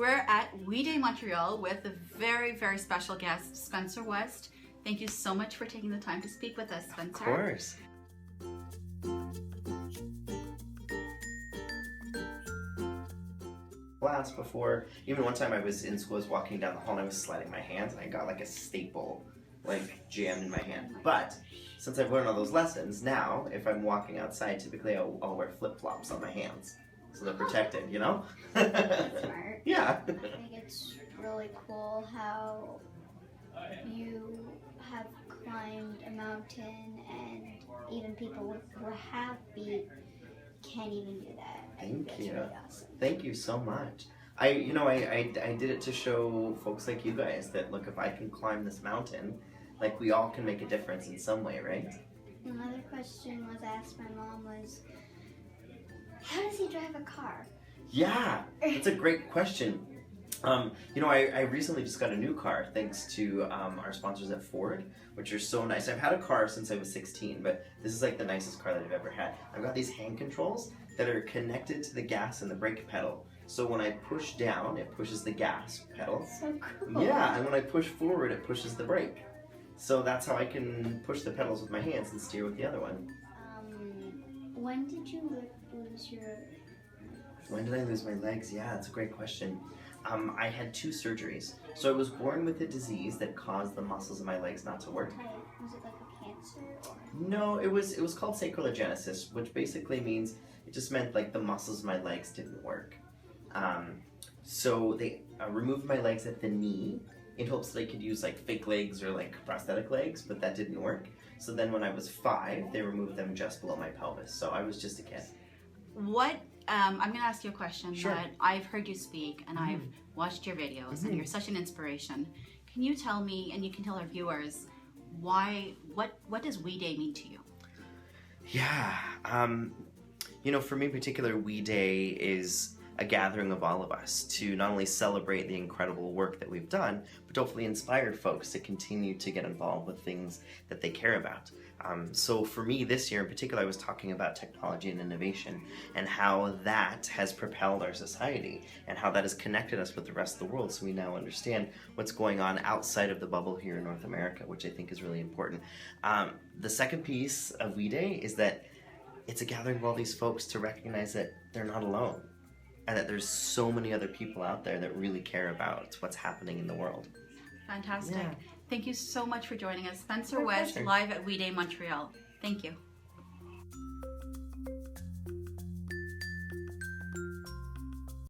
We're at We Day Montreal with a very, very special guest, Spencer West. Thank you so much for taking the time to speak with us, Spencer. Of course. Class before, even one time I was in school, I was walking down the hall and I was sliding my hands and I got like a staple like jammed in my hand. But since I've learned all those lessons, now if I'm walking outside, typically I'll wear flip-flops on my hands. So they're protected, you know? That's smart. Yeah. I think it's really cool how you have climbed a mountain and even people who have feet can't even do that. Thank you. Really awesome. Thank you so much. I did it to show folks like you guys that, look, if I can climb this mountain, like, we all can make a difference in some way, right? Another question was asked my mom was, how does he drive a car? Yeah, that's a great question. I recently just got a new car thanks to our sponsors at Ford, which are so nice. I've had a car since I was 16, but this is like the nicest car that I've ever had. I've got these hand controls that are connected to the gas and the brake pedal. So when I push down, it pushes the gas pedal. So cool. Yeah, and when I push forward, it pushes the brake. So that's how I can push the pedals with my hands and steer with the other one. When did you lose your... When did I lose my legs? Yeah, that's a great question. I had 2 surgeries. So I was born with a disease that caused the muscles of my legs not to work. Was it like a cancer? Or? No, it was called sacroiligenesis, which basically means, it just meant like the muscles of my legs didn't work. So they removed my legs at the knee in hopes that I could use like fake legs or like prosthetic legs, but that didn't work. So then when I was 5, they removed them just below my pelvis. So I was just a kid. I'm going to ask you a question. Sure. That I've heard you speak and I've watched your videos and you're such an inspiration. Can you tell me, and you can tell our viewers, what does We Day mean to you? Yeah, for me in particular, We Day is a gathering of all of us to not only celebrate the incredible work that we've done, but hopefully inspire folks to continue to get involved with things that they care about. So for me this year in particular, I was talking about technology and innovation and how that has propelled our society and how that has connected us with the rest of the world, so we now understand what's going on outside of the bubble here in North America, which I think is really important. The second piece of We Day is that it's a gathering of all these folks to recognize that they're not alone, and that there's so many other people out there that really care about what's happening in the world. Fantastic. Yeah. Thank you so much for joining us. Spencer My West, pleasure. live at We Day Montreal. Thank you.